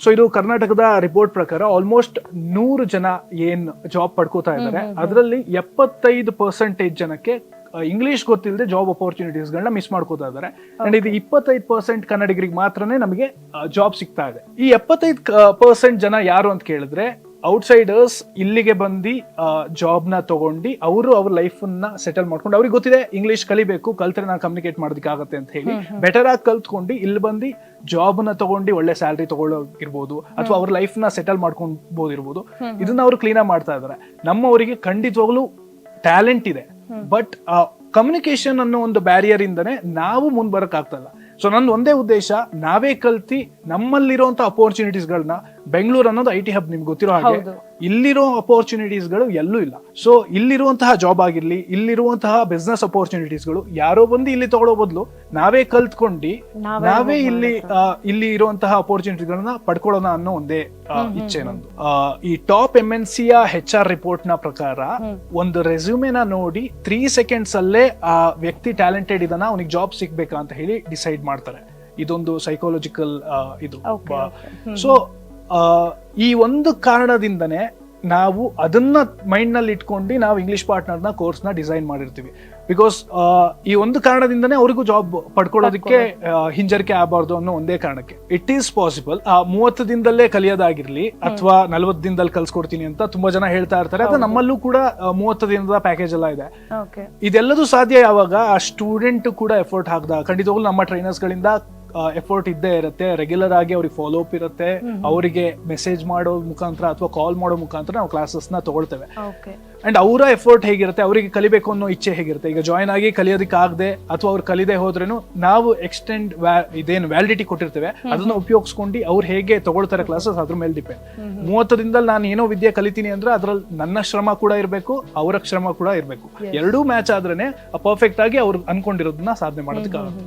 So ಇದು ಕರ್ನಾಟಕದ report ಪ್ರಕಾರ ಆಲ್ಮೋಸ್ಟ್ 100 ಜನ ಏನ್ ಜಾಬ್ ಪಡ್ಕೋತಾ ಇದ್ದಾರೆ, ಅದರಲ್ಲಿ 75% ಜನಕ್ಕೆ ಇಂಗ್ಲಿಷ್ ಗೊತ್ತಿಲ್ಲದೆ ಜಾಬ್ ಅಪರ್ಚುನಿಟೀಸ್ ಗಳನ್ನ ಮಿಸ್ ಮಾಡ್ಕೋತಾ ಇದ್ದಾರೆ. ಅಂಡ್ ಇದು 25% ಕನ್ನಡಿಗರಿಗೆ ಮಾತ್ರನೇ ನಮಗೆ ಜಾಬ್ ಸಿಗ್ತಾ ಇದೆ. ಈ 75% ಜನ ಯಾರು ಅಂತ ಕೇಳಿದ್ರೆ ಔಟ್ಸೈಡರ್ಸ್ ಇಲ್ಲಿಗೆ ಬಂದು ಜಾಬ್ ನ ತಗೊಂಡು ಅವರು ಅವ್ರ ಲೈಫ್ ನ ಸೆಟಲ್ ಮಾಡ್ಕೊಂಡು, ಅವ್ರಿಗೆ ಗೊತ್ತಿದೆ ಇಂಗ್ಲಿಷ್ ಕಲಿಬೇಕು, ಕಲ್ತ್ರೆ ನಾನು ಕಮ್ಯುನಿಕೇಟ್ ಮಾಡೋದಕ್ಕೆ ಆಗತ್ತೆ ಅಂತ ಹೇಳಿ ಬೆಟರ್ ಆಗಿ ಕಲ್ತ್ಕೊಂಡು ಇಲ್ಲಿ ಬಂದು ಜಾಬ್ ನ ತಗೊಂಡು ಒಳ್ಳೆ ಸ್ಯಾಲರಿ ತಗೊಳ್ಳೋಗಿರ್ಬೋದು ಅಥವಾ ಅವ್ರ ಲೈಫ್ ನ ಸೆಟಲ್ ಮಾಡ್ಕೊಂಡ್ಬೋದಿರ್ಬೋದು. ಇದನ್ನ ಅವರು ಕ್ಲೀನ್ ಆಗಿ ಮಾಡ್ತಾ ಇದಾರೆ. ನಮ್ಮವರಿಗೆ ಖಂಡಿತವಾಗ್ಲೂ ಟ್ಯಾಲೆಂಟ್ ಇದೆ, ಬಟ್ ಕಮ್ಯುನಿಕೇಶನ್ ಅನ್ನೋ ಒಂದು ಬ್ಯಾರಿಯರ್ ಇಂದನೇ ನಾವು ಮುಂದ್ ಬರಕ್ ಆಗ್ತಲ್ಲ. ಸೊ ನಂದು ಒಂದೇ ಉದ್ದೇಶ, ನಾವೇ ಕಲ್ತಿ ನಮ್ಮಲ್ಲಿರುವಂತ ಅಪರ್ಚುನಿಟೀಸ್ ಗಳನ್ನ, ಬೆಂಗಳೂರು ಅನ್ನೋದು IT ಹಬ್ ನಿಮ್ಗೆ ಗೊತ್ತಿರೋ ಹಾಗೆ, ಇಲ್ಲಿರೋ ಅಪರ್ಚುನಿಟೀಸ್ ಗಳು ಎಲ್ಲೂ ಇಲ್ಲ. ಸೊ ಇಲ್ಲಿರುವಂತಹ ಜಾಬ್ ಆಗಿರ್ಲಿ, ಇಲ್ಲಿರುವಂತಹ ಬಿಸ್ನೆಸ್ ಅಪರ್ಚುನಿಟೀಸ್ ಗಳು ಯಾರೋ ಬಂದು ಇಲ್ಲಿ ತಗೊಳ್ಳೋ ಬದಲು ನಾವೇ ಕಲ್ತ್ಕೊಂಡು ನಾವೇ ಇಲ್ಲಿ ಇರುವಂತಹ ಅಪರ್ಚುನಿಟೀಸ್ ಗಳನ್ನ ಪಡ್ಕೊಳ್ಳೋಣ ಅನ್ನೋ ಒಂದೇ ಇಚ್ಛೆ ನಂದು. ಈ ಟಾಪ್ MNC HR ರಿಪೋರ್ಟ್ ನ ಪ್ರಕಾರ ಒಂದು ರೆಸ್ಯೂಮೆನ ನೋಡಿ 3 seconds ಅಲ್ಲೇ ಆ ವ್ಯಕ್ತಿ ಟ್ಯಾಲೆಂಟೆಡ್ ಇದನ್ನ ಅವನಿಗೆ ಜಾಬ್ ಸಿಗ್ಬೇಕಾ ಅಂತ ಹೇಳಿ ಡಿಸೈಡ್ ಮಾಡ್ತಾರೆ. ಇದೊಂದು ಸೈಕಾಲಜಿಕಲ್ ಇದು. ಸೊ ಈ ಒಂದು ಕಾರಣದಿಂದನೇ ನಾವು ಅದನ್ನ ಮೈಂಡ್ ನಲ್ಲಿ ಇಟ್ಕೊಂಡು ನಾವು ಇಂಗ್ಲಿಷ್ ಪಾರ್ಟ್ನರ್ ನ ಕೋರ್ಸ್ ನ ಡಿಸೈನ್ ಮಾಡಿರ್ತೀವಿ. ಬಿಕಾಸ್ ಈ ಒಂದು ಕಾರಣದಿಂದನೇ ಅವ್ರಿಗೂ ಜಾಬ್ ಪಡ್ಕೊಳ್ಳೋದಕ್ಕೆ ಹಿಂಜರಿಕೆ ಆಗಬಾರ್ದು ಅನ್ನೋ ಒಂದೇ ಕಾರಣಕ್ಕೆ. ಇಟ್ ಈಸ್ ಪಾಸಿಬಲ್ 30 ದಿನದಲ್ಲೇ ಕಲಿಯೋದಾಗಿರ್ಲಿ ಅಥವಾ 40 ದಿನದಲ್ಲಿ ಕಲ್ಸ್ಕೊಡ್ತೀನಿ ಅಂತ ತುಂಬಾ ಜನ ಹೇಳ್ತಾ ಇರ್ತಾರೆ. ಅದು ನಮ್ಮಲ್ಲೂ ಕೂಡ 30 ದಿನದ ಪ್ಯಾಕೇಜ್ ಎಲ್ಲ ಇದೆ. ಇದೆಲ್ಲದೂ ಸಾಧ್ಯ ಯಾವಾಗ ಆ ಸ್ಟೂಡೆಂಟ್ ಕೂಡ ಎಫರ್ಟ್ ಹಾಕ್ದಾಗ. ಖಂಡಿತವಾಗ್ಲೂ ನಮ್ಮ ಟ್ರೈನರ್ಸ್ ಗಳಿಂದ ಎಫರ್ಟ್ ಇದ್ದೇ ಇರುತ್ತೆ, ರೆಗ್ಯುಲರ್ ಆಗಿ ಅವ್ರಿಗೆ ಫಾಲೋ ಅಪ್ ಇರುತ್ತೆ, ಅವರಿಗೆ ಮೆಸೇಜ್ ಮಾಡೋ ಮುಖಾಂತರ ಅಥವಾ ಕಾಲ್ ಮಾಡೋ ಮುಖಾಂತರ ನಾವು ಕ್ಲಾಸಸ್ ನ ತಗೊಳ್ತೇವೆ. ಅಂಡ್ ಅವರ ಎಫರ್ಟ್ ಹೇಗಿರುತ್ತೆ, ಅವರಿಗೆ ಕಲಿಬೇಕು ಅನ್ನೋ ಇಚ್ಛೆ ಹೇಗಿರುತ್ತೆ. ಈಗ ಜಾಯ್ನ್ ಆಗಿ ಕಲಿಯೋದಕ್ಕೆ ಆಗದೆ ಅಥವಾ ಅವ್ರು ಕಲಿದೆ ಹೋದ್ರೇನು ನಾವು ಎಕ್ಸ್ಟೆಂಡ್ ಇದೇನು ವ್ಯಾಲಿಡಿಟಿ ಕೊಟ್ಟಿರ್ತೇವೆ ಅದನ್ನ ಉಪಯೋಗಿಸ್ಕೊಂಡು ಅವ್ರು ಹೇಗೆ ತಗೊಳ್ತಾರೆ ಕ್ಲಾಸಸ್ ಅದ್ರ ಮೇಲೆ ಡಿಪೆಂಡ್. 30 ದಿನದಲ್ಲಿ ನಾನು ಏನೋ ವಿದ್ಯೆ ಕಲಿತೀನಿ ಅಂದ್ರೆ ಅದ್ರಲ್ಲಿ ನನ್ನ ಶ್ರಮ ಕೂಡ ಇರಬೇಕು, ಅವರ ಶ್ರಮ ಕೂಡ ಇರಬೇಕು. ಎರಡೂ ಮ್ಯಾಚ್ ಆದ್ರೇನೆ ಪರ್ಫೆಕ್ಟ್ ಆಗಿ ಅವ್ರು ಅನ್ಕೊಂಡಿರೋದನ್ನ ಸಾಧನೆ ಮಾಡೋದಕ್ಕೆ ಆಗುತ್ತೆ.